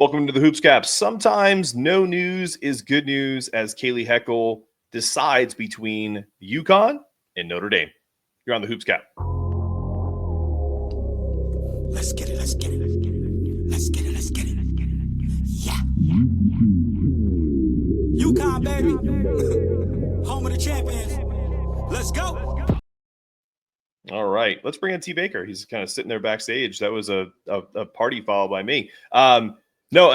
Welcome to the Hoops Cap. Sometimes no news is good news as Kaylee Heckle decides between UConn and Notre Dame. You're on the Hoops Cap. Let's get it. Let's get it. Let's get it. Let's get it. Yeah. UConn, baby. Home of the champions. Let's go. All right. Let's bring in T. Baker. He's kind of sitting there backstage. That was a party followed by me. No,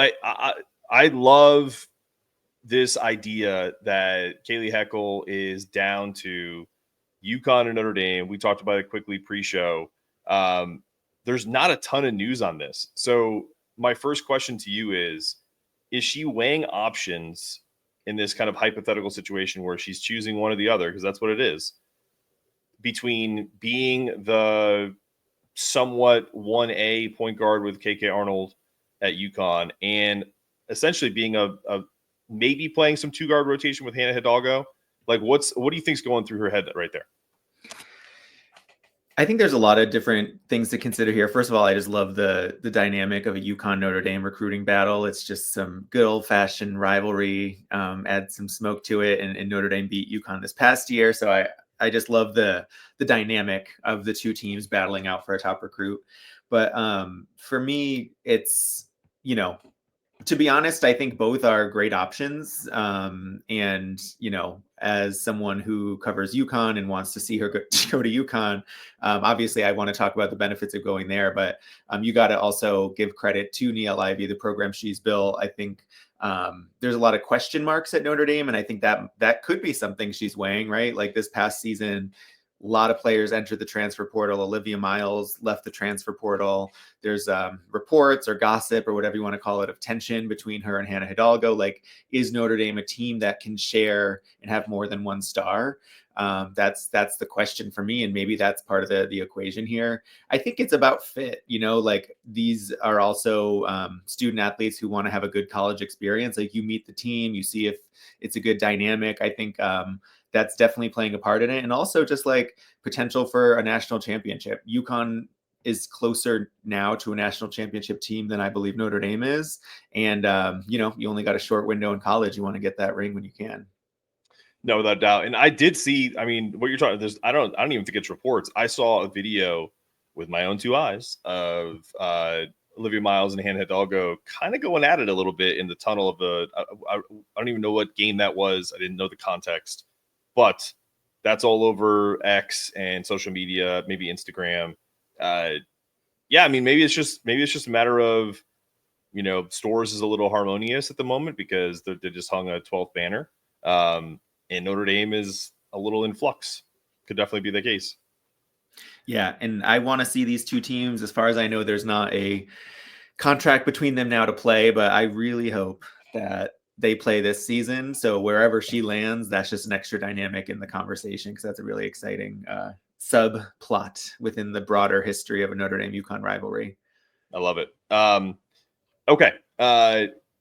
I love this idea that Kaylee Heckle is down to UConn and Notre Dame. We talked about it quickly pre-show. There's not a ton of news on this. So my first question to you is she weighing options in this kind of hypothetical situation where she's choosing one or the other, because that's what it is, between being the somewhat 1A point guard with KK Arnold at UConn and essentially being a maybe playing some two-guard rotation with Hannah Hidalgo? Like, what do you think's going through her head right there? I think there's a lot of different things to consider here. First of all, I just love the dynamic of a UConn Notre Dame recruiting battle. It's just some good old-fashioned rivalry, add some smoke to it, and Notre Dame beat UConn this past year. So I just love the dynamic of the two teams battling out for a top recruit. But for me, it's, to be honest, I think both are great options. And, as someone who covers UConn and wants to see her go to UConn, obviously I want to talk about the benefits of going there, but you got to also give credit to Niele Ivey, the program she's built. I think there's a lot of question marks at Notre Dame, and I think that could be something she's weighing, right? Like this past season, a lot of players entered the transfer portal. Olivia Miles left the transfer portal. There's reports or gossip or whatever you want to call it of tension between her and Hannah Hidalgo. Like, is Notre Dame a team that can share and have more than one star? That's the question for me, and maybe that's part of the equation here. I think it's about fit. Like these are also student athletes who want to have a good college experience. Like you meet the team, you see if it's a good dynamic. I think that's definitely playing a part in it, and also just like potential for a national championship. UConn is closer now to a national championship team than I believe Notre Dame is, and you only got a short window in college. You want to get that ring when you can. No, without doubt. And I did see, what you're talking, I don't even think it's reports. I saw a video with my own two eyes of Olivia Miles and Hannah Hidalgo kind of going at it a little bit in the tunnel of I don't even know what game that was. I didn't know the context, but that's all over X and social media, maybe Instagram. Maybe it's just a matter of, Stores is a little harmonious at the moment because they just hung a 12th banner. And Notre Dame is a little in flux. Could definitely be the case. Yeah, and I want to see these two teams. As far as I know, there's not a contract between them now to play, but I really hope that they play this season. So wherever she lands, that's just an extra dynamic in the conversation, because that's a really exciting subplot within the broader history of a Notre Dame UConn rivalry. I love it. Okay.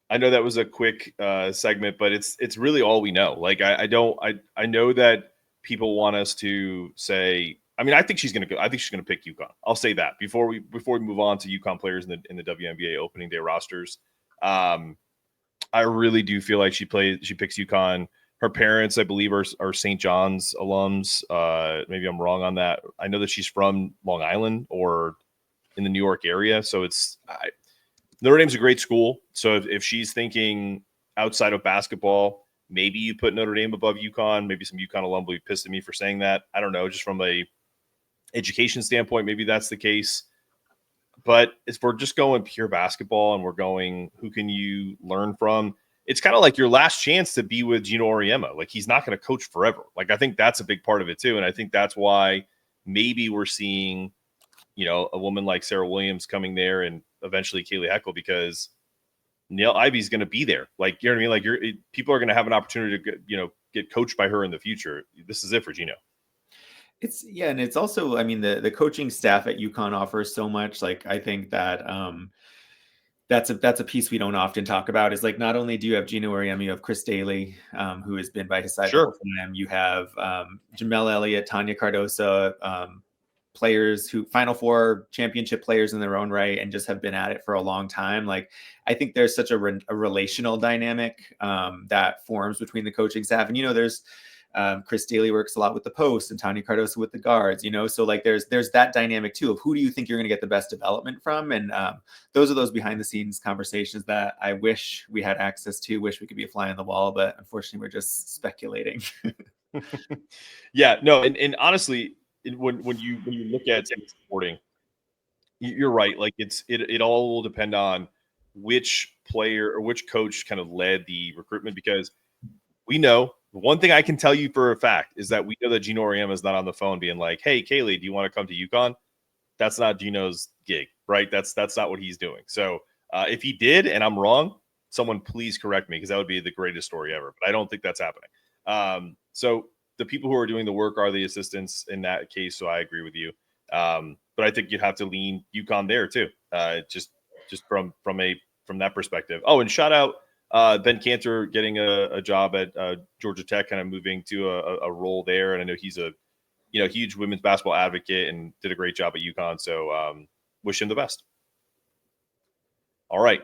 I know that was a quick segment, but it's really all we know. Like I know that people want us to say. I think she's gonna go. I think she's gonna pick UConn. I'll say that before we move on to UConn players in the WNBA opening day rosters. I really do feel like she picks UConn. Her parents, I believe, are St. John's alums. Maybe I'm wrong on that. I know that she's from Long Island or in the New York area, so Notre Dame's a great school. So if she's thinking outside of basketball, maybe you put Notre Dame above UConn. Maybe some UConn alum will be pissed at me for saying that. I don't know. Just from a education standpoint, maybe that's the case. But if we're just going pure basketball and we're going, who can you learn from? It's kind of like your last chance to be with Gino Auriemma. Like, he's not going to coach forever. Like, I think that's a big part of it too. And I think that's why maybe we're seeing, a woman like Sarah Williams coming there and eventually Kaylee Heckle, because Niele Ivey's going to be there. Like, you know what I mean? Like, people are going to have an opportunity to get coached by her in the future. This is it for Gino. And it's also, the coaching staff at UConn offers so much. Like, I think that that's a piece we don't often talk about, is like, not only do you have Gino Auriemma, you have Chris Daly, who has been by his side the whole time. You have Jamel Elliott, Tanya Cardosa, players who Final Four championship players in their own right and just have been at it for a long time. Like, I think there's such a relational dynamic that forms between the coaching staff. And, there's Chris Daly works a lot with the post and Tanya Cardoso with the guards, so like there's that dynamic too of who do you think you're going to get the best development from. And those are those behind the scenes conversations that I wish we had access to, wish we could be a fly on the wall, but unfortunately we're just speculating. Yeah, no. And honestly, when you look at supporting, you're right. Like it all will depend on which player or which coach kind of led the recruitment, because we know one thing I can tell you for a fact is that we know that Gino Auriemma is not on the phone being like, "Hey, Kaylee, do you want to come to UConn?" That's not Gino's gig, right? That's not what he's doing. So if he did, and I'm wrong, someone please correct me, because that would be the greatest story ever. But I don't think that's happening. So the people who are doing the work are the assistants in that case. So I agree with you. But I think you'd have to lean UConn there too. Just from that perspective. Oh, and shout out Ben Cantor getting a job at Georgia Tech, kind of moving to a role there. And I know he's a huge women's basketball advocate and did a great job at UConn. So wish him the best. All right.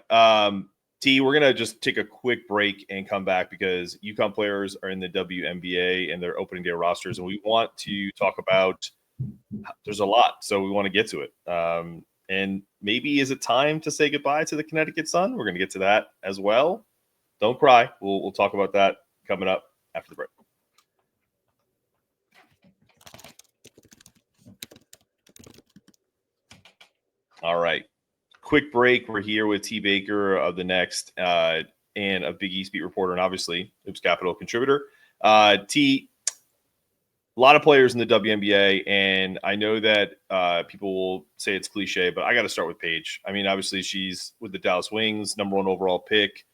T, we're going to just take a quick break and come back, because UConn players are in the WNBA and they're opening their rosters. And we want to talk about, there's a lot, so we want to get to it. And maybe is it time to say goodbye to the Connecticut Sun? We're going to get to that as well. Don't cry. We'll talk about that coming up after the break. All right. Quick break. We're here with T. Baker of The Next and a Big East beat reporter, and obviously Oops Capital contributor. T, a lot of players in the WNBA, and I know that people will say it's cliche, but I got to start with Paige. I mean, obviously she's with the Dallas Wings, #1 overall pick.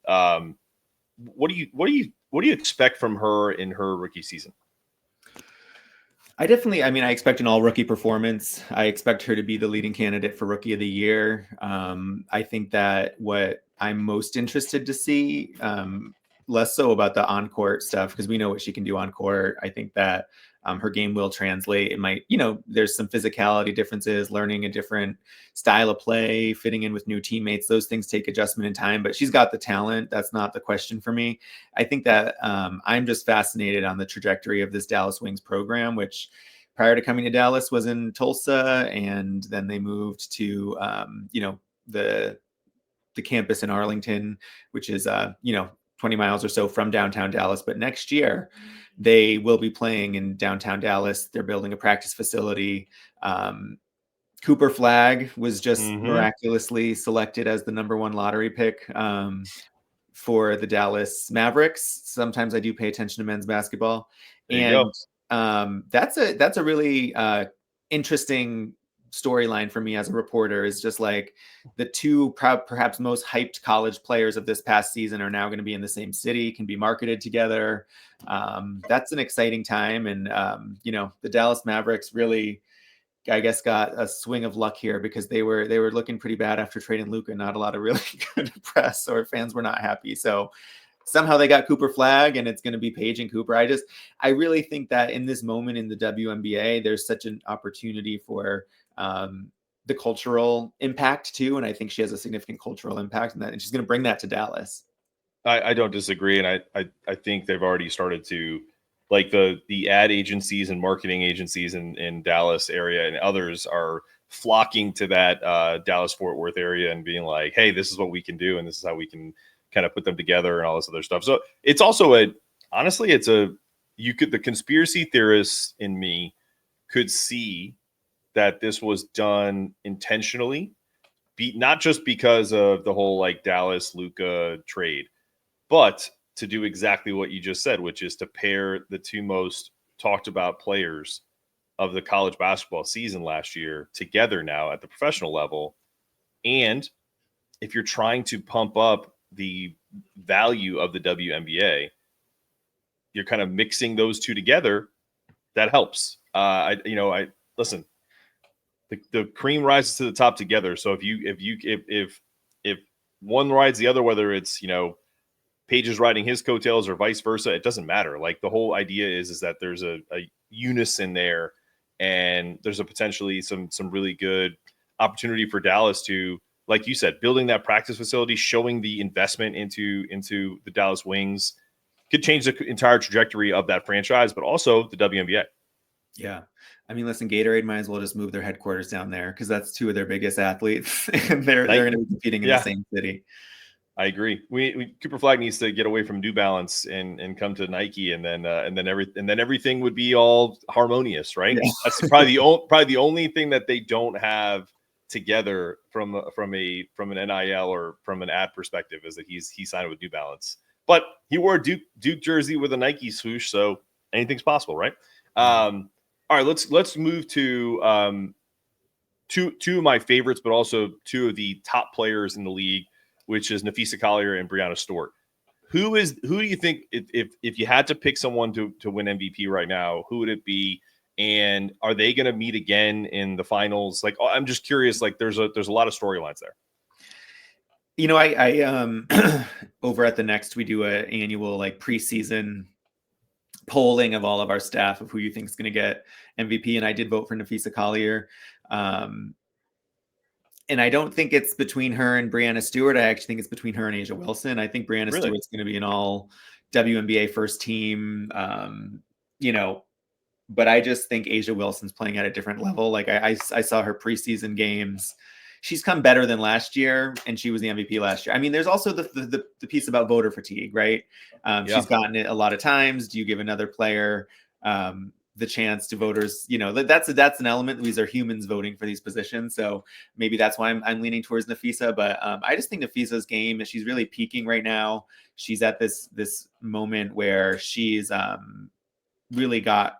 What do you expect from her in her rookie season? I expect an all rookie performance. I expect her to be the leading candidate for rookie of the year. I think that what I'm most interested to see, less so about the on-court stuff, because we know what she can do on court. I think that her game will translate. It might, there's some physicality differences, learning a different style of play, fitting in with new teammates. Those things take adjustment and time, but she's got the talent. That's not the question for me. I think that I'm just fascinated on the trajectory of this Dallas Wings program, which prior to coming to Dallas was in Tulsa, and then they moved to, the campus in Arlington, which is, 20 miles or so from downtown Dallas. But next year they will be playing in downtown Dallas. They're building a practice facility. Cooper Flagg was just miraculously selected as the #1 lottery pick for the Dallas Mavericks. Sometimes I do pay attention to men's basketball. And that's a really interesting storyline for me as a reporter, is just like the two perhaps most hyped college players of this past season are now going to be in the same city, can be marketed together. That's an exciting time. And, the Dallas Mavericks really, I guess, got a swing of luck here, because they were looking pretty bad after trading Luka. Not a lot of really good press, or fans were not happy. So somehow they got Cooper Flagg, and it's going to be Paige and Cooper. I really think that in this moment in the WNBA, there's such an opportunity for the cultural impact too. And I think she has a significant cultural impact in that, and she's going to bring that to Dallas. I don't disagree. And I think they've already started to, like, the ad agencies and marketing agencies in Dallas area and others are flocking to that Dallas Fort Worth area and being like, hey, this is what we can do, and this is how we can kind of put them together and all this other stuff. So it's also the conspiracy theorists in me could see that this was done intentionally, not just because of the whole like Dallas Luka trade, but to do exactly what you just said, which is to pair the two most talked about players of the college basketball season last year together now at the professional level. And if you're trying to pump up the value of the WNBA, you're kind of mixing those two together. That helps. Listen, the cream rises to the top together. So if one rides the other, whether it's, Paige is riding his coattails or vice versa, it doesn't matter. Like, the whole idea is that there's a unison there, and there's a potentially some really good opportunity for Dallas to, like you said, building that practice facility, showing the investment into the Dallas Wings could change the entire trajectory of that franchise, but also the WNBA. Yeah. I mean, listen, Gatorade might as well just move their headquarters down there because that's two of their biggest athletes, and they're going to be competing in the same city. I agree. We Cooper Flag needs to get away from New Balance and come to Nike, and then everything would be all harmonious, right? Yeah. That's probably the only thing that they don't have together from an NIL or from an ad perspective is that he signed with New Balance, but he wore a Duke jersey with a Nike swoosh, so anything's possible, right? All right, let's move to two of my favorites, but also two of the top players in the league, which is Napheesa Collier and Breanna Stewart. Who do you think, if you had to pick someone to win MVP right now, who would it be? And are they going to meet again in the finals? Like, I'm just curious. Like, there's a lot of storylines there. You know, I over at the Next, we do an annual like preseason polling of all of our staff of who you think is going to get MVP, and I did vote for Napheesa Collier. And I don't think it's between her and Breanna Stewart. I actually think it's between her and A'ja Wilson. I think Breanna Stewart's going to be an all WNBA first team, but I just think A'ja Wilson's playing at a different level. Like I saw her preseason games. She's come better than last year, and she was the MVP last year. I mean, there's also the piece about voter fatigue, right? She's gotten it a lot of times. Do you give another player the chance to voters? That's an element. These are humans voting for these positions, so maybe that's why I'm leaning towards Napheesa. But I just think Napheesa's game, she's really peaking right now. She's at this moment where she's really got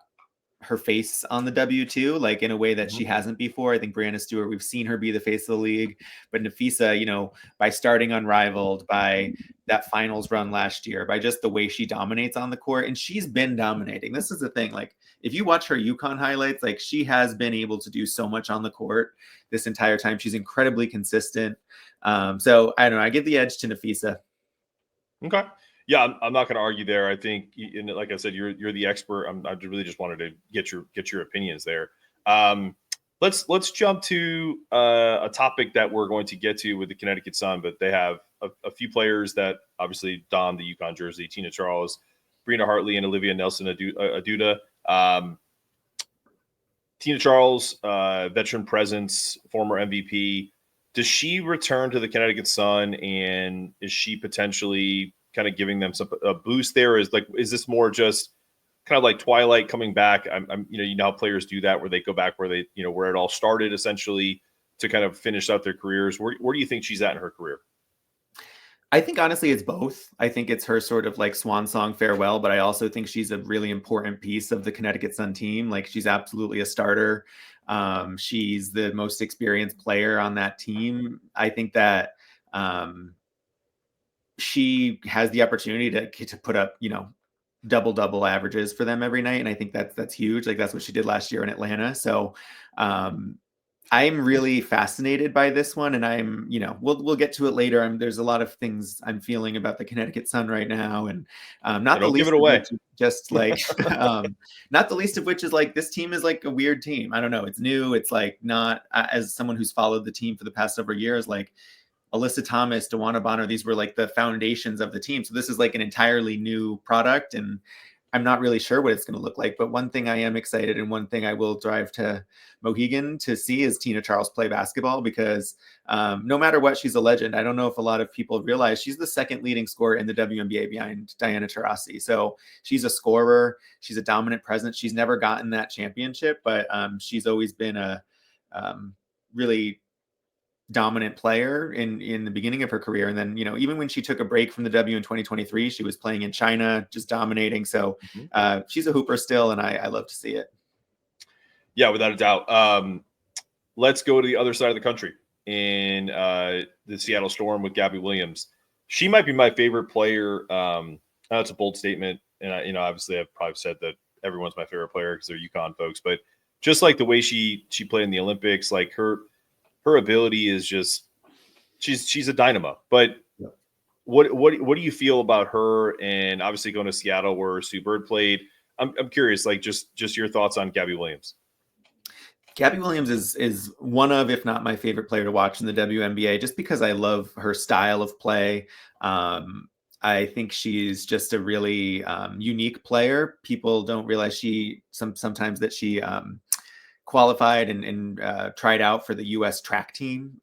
her face on the W2, like in a way that she hasn't before. I think Breanna Stewart, we've seen her be the face of the league, but Napheesa, by starting unrivaled, by that finals run last year, by just the way she dominates on the court, and she's been dominating. This is the thing. Like, if you watch her UConn highlights, like she has been able to do so much on the court this entire time. She's incredibly consistent. So I don't know. I give the edge to Napheesa. Okay. Yeah, I'm not going to argue there. I think, and like I said, you're the expert. I really just wanted to get your opinions there. Let's jump to a topic that we're going to get to with the Connecticut Sun, but they have a few players that obviously don the UConn jersey: Tina Charles, Brina Hartley, and Olivia Nelson Aduda. Tina Charles, veteran presence, former MVP. Does she return to the Connecticut Sun, and is she potentially kind of giving them a boost there? Is this more just kind of like Twilight coming back? I'm how players do that, where they go back where they, where it all started, essentially, to kind of finish out their careers. Where do you think she's at in her career? I think honestly it's both. I think it's her sort of like swan song farewell, but I also think she's a really important piece of the Connecticut Sun team. Like, she's absolutely a starter. She's the most experienced player on that team. I think that she has the opportunity to put up, double averages for them every night. And I think that's huge. Like, that's what she did last year in Atlanta. So I'm really fascinated by this one. And I'm, we'll get to it later. There's a lot of things I'm feeling about the Connecticut Sun right now. And not the least give it away. Just like, not the least of which is like, this team is like a weird team. I don't know. It's new. It's like, not, as someone who's followed the team for the past several years, like Alyssa Thomas, DeWanna Bonner, these were like the foundations of the team. So this is like an entirely new product, and I'm not really sure what it's going to look like. But one thing I am excited, and one thing I will drive to Mohegan to see, is Tina Charles play basketball, because no matter what, she's a legend. I don't know if a lot of people realize she's the second leading scorer in the WNBA behind Diana Taurasi. So she's a scorer. She's a dominant presence. She's never gotten that championship, but she's always been a really dominant player in the beginning of her career. And then, even when she took a break from the W in 2023, she was playing in China, just dominating. So she's a hooper still, and I love to see it. Yeah, without a doubt. Let's go to the other side of the country in the Seattle Storm with Gabby Williams. She might be my favorite player. That's a bold statement. And obviously I've probably said that everyone's my favorite player because they're UConn folks, but just like the way she played in the Olympics, like her ability is just, she's a dynamo. But what do you feel about her? And obviously going to Seattle where Sue Bird played, I'm curious, like just your thoughts on Gabby Williams. Gabby Williams is one of, if not my favorite player to watch in the WNBA, just because I love her style of play. I think she's just a really unique player. People don't realize sometimes that she qualified and tried out for the U.S. track team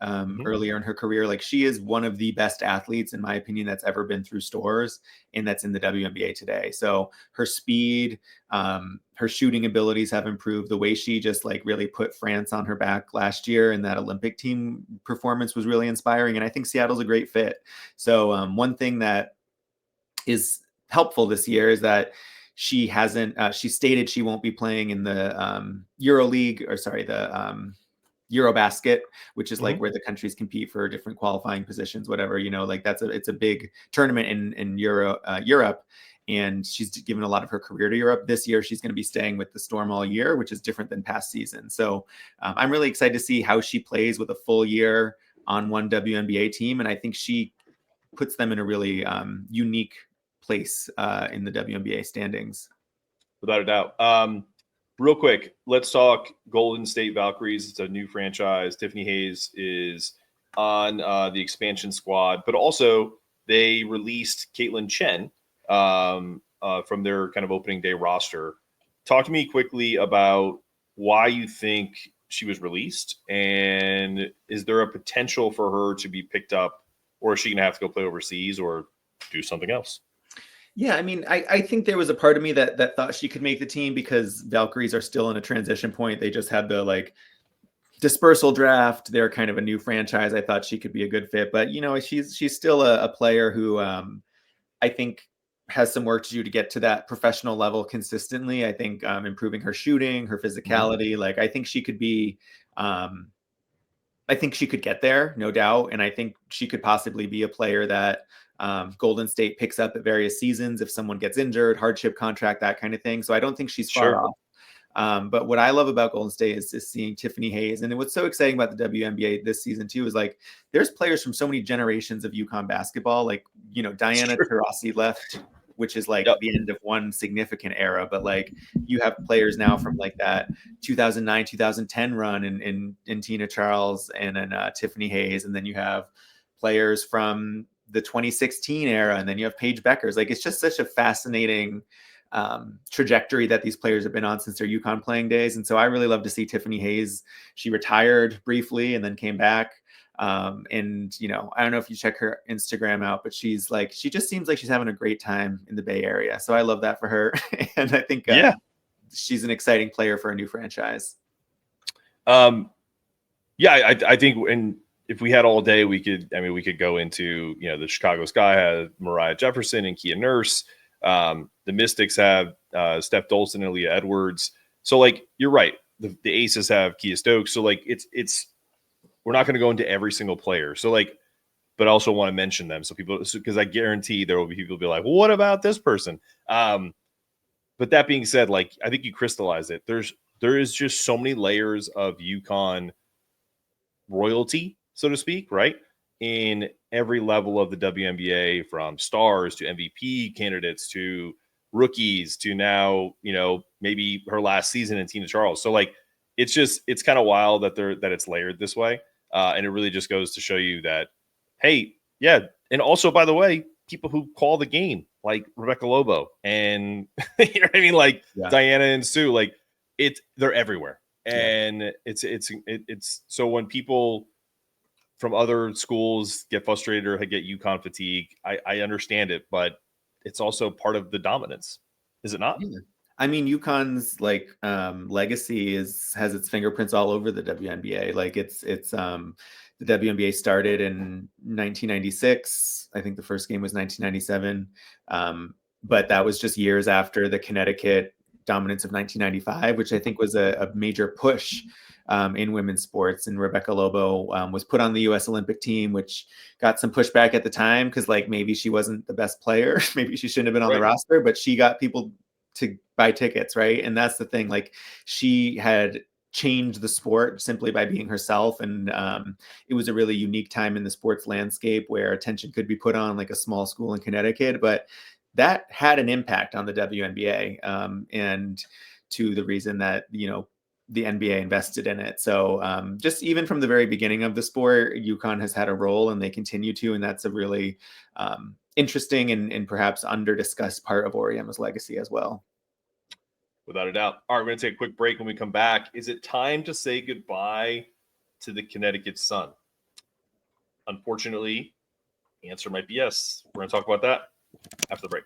earlier in her career. Like, she is one of the best athletes, in my opinion, that's ever been through stores, and that's in the WNBA today. So her speed, her shooting abilities have improved. The way she just like really put France on her back last year in that Olympic team performance was really inspiring. And I think Seattle's a great fit. So one thing that is helpful this year is that she hasn't, she stated she won't be playing in the EuroLeague, or sorry, the Eurobasket, which is like where the countries compete for different qualifying positions, whatever, like it's a big tournament in Europe. And she's given a lot of her career to Europe. This year, she's going to be staying with the Storm all year, which is different than past seasons. So I'm really excited to see how she plays with a full year on one WNBA team. And I think she puts them in a really unique place in the WNBA standings. Without a doubt. Real quick, let's talk Golden State Valkyries. It's a new franchise. Tiffany Hayes is on the expansion squad, but also they released Caitlin Chen from their kind of opening day roster. Talk to me quickly about why you think she was released, and is there a potential for her to be picked up, or is she going to have to go play overseas or do something else? Yeah, I mean, I think there was a part of me that thought she could make the team because Valkyries are still in a transition point. They just had the like dispersal draft. They're kind of a new franchise. I thought she could be a good fit, but she's still a player who I think has some work to do to get to that professional level consistently. I think improving her shooting, her physicality, like I think she could be. I think she could get there, no doubt, and I think she could possibly be a player that Golden State picks up at various seasons if someone gets injured, hardship contract, that kind of thing. So I don't think she's far off. But what I love about Golden State is seeing Tiffany Hayes. And what's so exciting about the WNBA this season too is like there's players from so many generations of UConn basketball. Like, Diana Taurasi left, which is like the end of one significant era. But like you have players now from like that 2009, 2010 run in Tina Charles and Tiffany Hayes. And then you have players from the 2016 era, and then you have Paige Bueckers. Like, it's just such a fascinating trajectory that these players have been on since their UConn playing days. And so I really love to see Tiffany Hayes. She retired briefly and then came back. And I don't know if you check her Instagram out, but she just seems like she's having a great time in the Bay Area. So I love that for her. And I think she's an exciting player for a new franchise. I think if we had all day, we could go into, the Chicago Sky had Mariah Jefferson and Kia Nurse. The Mystics have Steph Dolson and Aaliyah Edwards. So like, you're right. The Aces have Kia Stokes. So like, we're not going to go into every single player. So like, but I also want to mention them. So because I guarantee there will be people who be like, well, what about this person? But that being said, like, I think you crystallized it. There is just so many layers of UConn royalty, so to speak, right? In every level of the WNBA, from stars to MVP candidates to rookies to now, maybe her last season in Tina Charles. So like, it's kind of wild that it's layered this way. And it really just goes to show you that, hey, yeah. And also, by the way, people who call the game, like Rebecca Lobo and you know what I mean? Like Diana and Sue, like they're everywhere. And it's so when people from other schools get frustrated or get UConn fatigue, I understand it, but it's also part of the dominance, is it not? Yeah. I mean, UConn's like legacy has its fingerprints all over the WNBA. Like it's the WNBA started in 1996. I think the first game was 1997, but that was just years after the Connecticut dominance of 1995, which I think was a major push in women's sports. And Rebecca Lobo was put on the U.S. Olympic team, which got some pushback at the time because like maybe she wasn't the best player. Maybe she shouldn't have been on the roster, but she got people to buy tickets, right? And that's the thing. Like, she had changed the sport simply by being herself. And it was a really unique time in the sports landscape where attention could be put on like a small school in Connecticut, but that had an impact on the WNBA. And to the reason that, the NBA invested in it. So just even from the very beginning of the sport, UConn has had a role, and they continue to, and that's a really interesting and perhaps under-discussed part of Oriema's legacy as well. Without a doubt. All right, we're going to take a quick break. When we come back, is it time to say goodbye to the Connecticut Sun? Unfortunately, the answer might be yes. We're going to talk about that after the break.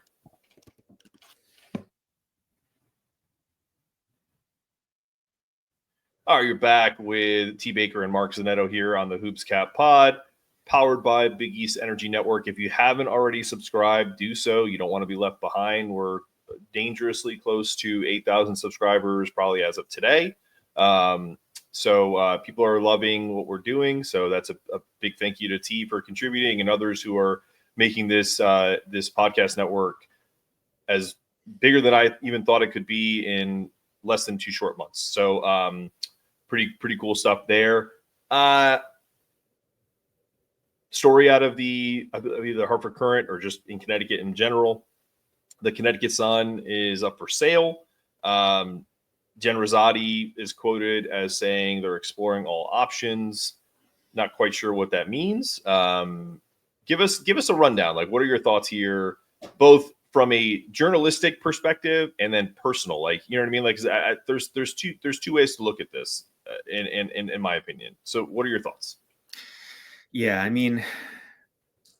All right, you're back with T. Baker and Mark Zanetto here on the Hoops Cap Pod, powered by Big East Energy Network. If you haven't already subscribed, do so. You don't want to be left behind. We're dangerously close to 8,000 subscribers probably as of today. So people are loving what we're doing. So that's a big thank you to T for contributing, and others who are making this this podcast network as bigger than I even thought it could be in less than 2 short months. So pretty cool stuff there. Story out of either the Hartford Current or just in Connecticut in general. The Connecticut Sun is up for sale. Jen Rosati is quoted as saying they're exploring all options. Not quite sure what that means. Give us a rundown. Like, what are your thoughts here, both from a journalistic perspective and then personal? Like, you know what I mean? Like, there's two ways to look at this, in my opinion. So, what are your thoughts? Yeah, I mean,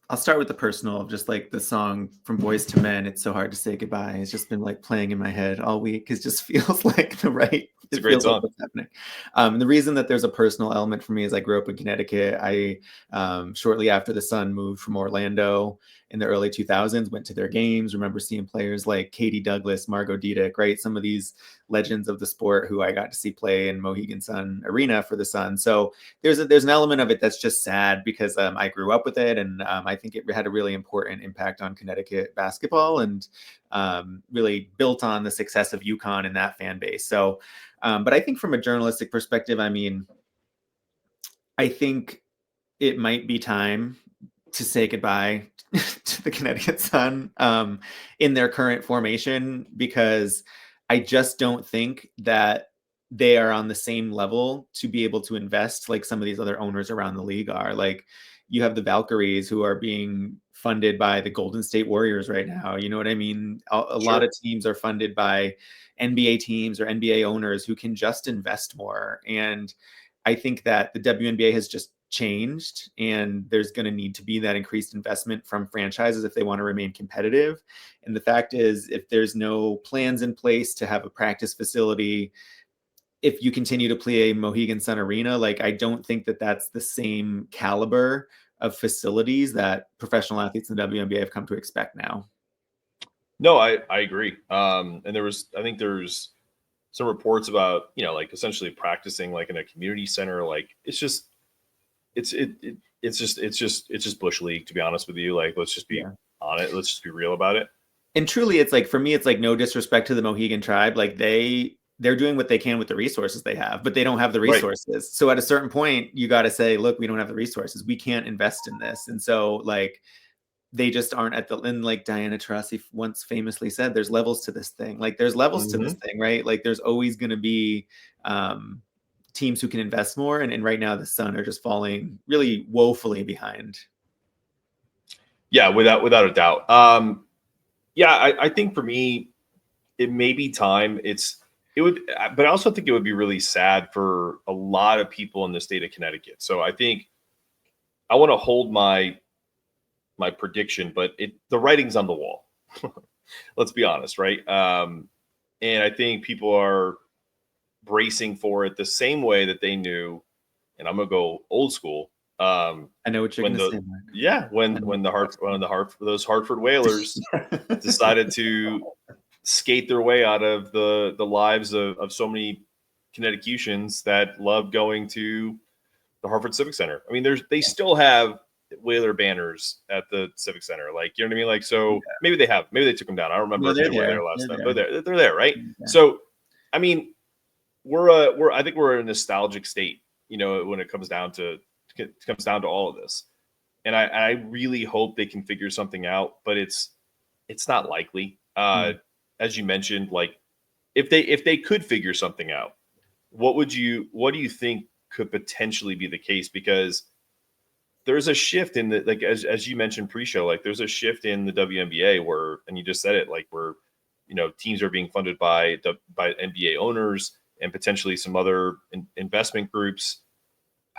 I'll start with the personal of just like the song from Boyz II Men, "It's So Hard to Say Goodbye." It's just been like playing in my head all week. It just feels like the right. It's a great song. Like what's happening. The reason that there's a personal element for me is I grew up in Connecticut. I shortly after the Sun moved from Orlando in the early 2000s, went to their games. Remember seeing players like Katie Douglas, Margot Diedick, right? Some of these legends of the sport who I got to see play in Mohegan Sun Arena for the Sun. So there's an element of it that's just sad because I grew up with it, and I think it had a really important impact on Connecticut basketball, and really built on the success of UConn and that fan base. So, but I think from a journalistic perspective, I mean, I think it might be time to say goodbye to the Connecticut Sun in their current formation, because I just don't think that they are on the same level to be able to invest like some of these other owners around the league are. Like, you have the Valkyries who are being funded by the Golden State Warriors right now. You know what I mean? A lot of teams are funded by NBA teams or NBA owners who can just invest more. And I think that the WNBA has just changed, and there's going to need to be that increased investment from franchises if they want to remain competitive. And the fact is, if there's no plans in place to have a practice facility, if you continue to play a Mohegan Sun Arena, like, I don't think that that's the same caliber of facilities that professional athletes in the WNBA have come to expect now. No, I agree. And I think there's some reports about, you know, like essentially practicing like in a community center. Like, it's just Bush League, to be honest with you. Like, let's just be on it. Let's just be real about it. And truly, it's like, for me, it's like no disrespect to the Mohegan tribe. Like, they're doing what they can with the resources they have, but they don't have the resources. Right. So at a certain point, you got to say, look, we don't have the resources. We can't invest in this. And so, like, they just aren't at the, and like Diana Taurasi once famously said, there's levels to this thing. Like, there's levels to this thing, right? Like, there's always going to be teams who can invest more. And right now the Sun are just falling really woefully behind. Yeah, without a doubt. I think for me, it may be time. But I also think it would be really sad for a lot of people in the state of Connecticut. So I think I want to hold my prediction, but the writing's on the wall. Let's be honest, right? And I think people are bracing for it the same way that they knew, and I'm gonna go old school. I know what you're gonna say, Mark. Yeah, when those Hartford Whalers decided to skate their way out of the lives of so many Connecticutians that love going to the Hartford Civic Center. I mean, they still have Whaler banners at the Civic Center. Like, you know what I mean? Like, so maybe they took them down. I don't remember if they were there last time. They're there, right? Yeah. So, I mean, I think we're in a nostalgic state, you know, when it comes down to all of this. And I really hope they can figure something out, but it's not likely. As you mentioned, like, if they could figure something out, what do you think could potentially be the case? Because there's a shift in the, like, as you mentioned pre-show, like there's a shift in the WNBA where, and you just said it, like where, teams are being funded by NBA owners and potentially some other investment groups.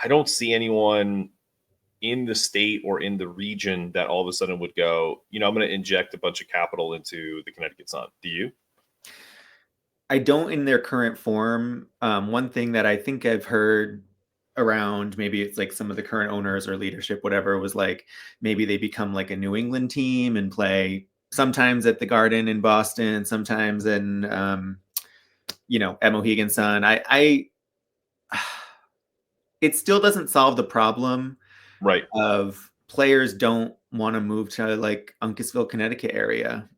I don't see anyone in the state or in the region that all of a sudden would go, I'm going to inject a bunch of capital into the Connecticut Sun. Do you? I don't in their current form. One thing that I think I've heard around, maybe it's like some of the current owners or leadership, whatever, was like maybe they become like a New England team and play sometimes at the Garden in Boston, sometimes in at Mohegan Sun. It still doesn't solve the problem, right, of players don't want to move to like Uncasville, Connecticut area.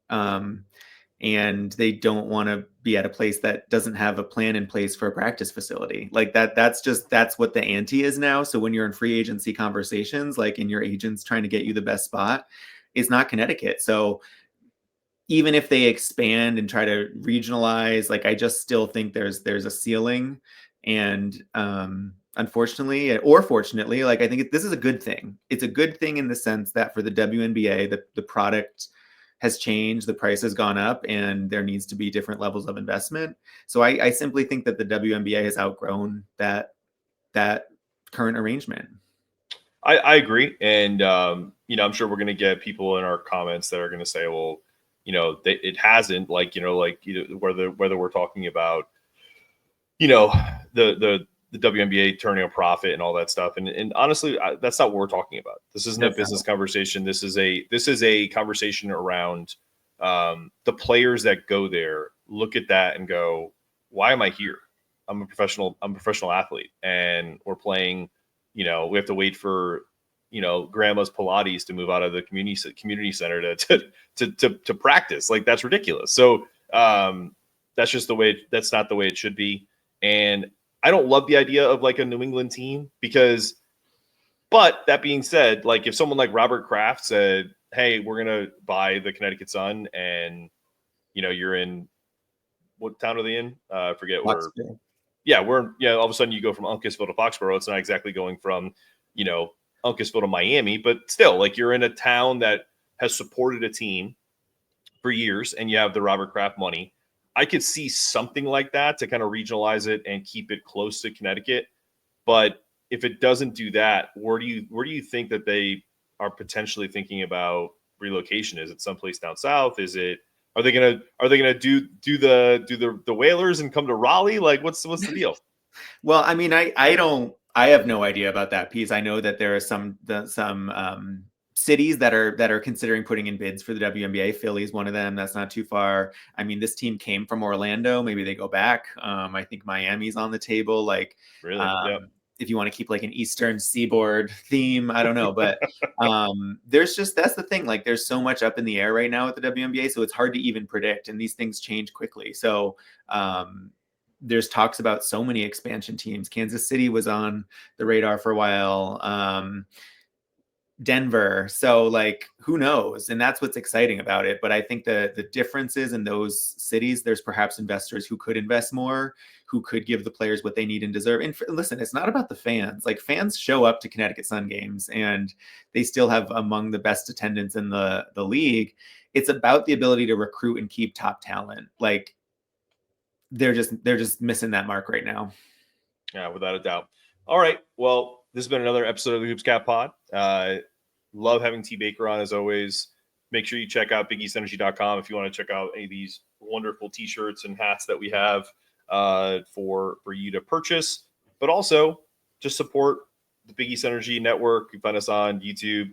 And they don't want to be at a place that doesn't have a plan in place for a practice facility. Like that's what the ante is now. So when you're in free agency conversations, like in your agents trying to get you the best spot, it's not Connecticut. So even if they expand and try to regionalize, like I just still think there's a ceiling. And unfortunately or fortunately, like I think this is a good thing. It's a good thing in the sense that for the WNBA, the product has changed, the price has gone up, and there needs to be different levels of investment. So I simply think that the WNBA has outgrown that current arrangement. I agree. And, I'm sure we're going to get people in our comments that are going to say, well, it hasn't, whether we're talking about, the WNBA turning a profit and all that stuff. And honestly, that's not what we're talking about. This isn't a business conversation. This is a conversation around the players that go there, look at that and go, why am I here? I'm a professional athlete, and we're playing, we have to wait for, grandma's Pilates to move out of the community center to practice. Like, that's ridiculous. So that's just that's not the way it should be. And I don't love the idea of like a New England team but that being said, like if someone like Robert Kraft said, hey, we're going to buy the Connecticut Sun and, you're in, what town are they in? I forget where. All of a sudden you go from Uncasville to Foxborough. It's not exactly going from, Uncasville to Miami, but still, like you're in a town that has supported a team for years and you have the Robert Kraft money. I could see something like that to kind of regionalize it and keep it close to Connecticut. But if it doesn't do that, where do you think that they are potentially thinking about relocation? Is it someplace down south? Are they gonna do the Whalers and come to Raleigh? Like what's the deal? Well, I mean, I have no idea about that piece. I know that there are some cities that are considering putting in bids for the WNBA. Philly's one of them. That's not too far. I mean, this team came from Orlando. Maybe they go back. I think Miami's on the table. Like, really? Yeah. If you want to keep like an Eastern Seaboard theme, I don't know. But that's the thing. Like, there's so much up in the air right now with the WNBA, so it's hard to even predict. And these things change quickly. So there's talks about so many expansion teams. Kansas City was on the radar for a while. Denver. So like, who knows? And that's what's exciting about it. But I think the differences in those cities, there's perhaps investors who could invest more, who could give the players what they need and deserve. And listen, it's not about the fans. Like, fans show up to Connecticut Sun games and they still have among the best attendance in the league. It's about the ability to recruit and keep top talent. Like, they're just missing that mark right now. Yeah, without a doubt. All right. Well, this has been another episode of the Hoops Cap Pod. Love having T. Baker on as always. Make sure you check out BigEastEnergy.com if you want to check out any of these wonderful T-shirts and hats that we have for you to purchase. But also, just support the Big East Energy Network. You find us on YouTube.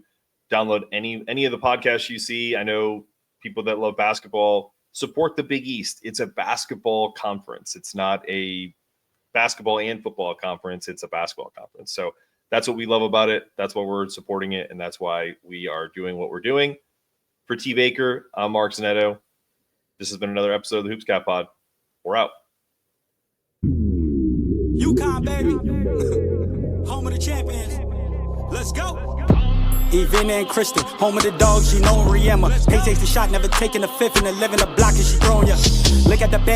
Download any of the podcasts you see. I know people that love basketball. Support the Big East. It's a basketball conference. It's not a basketball and football conference. It's a basketball conference. So that's what we love about it. That's why we're supporting it. And that's why we are doing what we're doing. For T. Baker, I'm Mark Zanetto. This has been another episode of the Hoops Cap Pod. We're out. UConn, baby. Home of the champions. Let's go. Even and Kristen, home of the dogs, you know Riemma. Paige takes the shot, never taking the fifth, and 11 the block, and she throwing ya. Look at the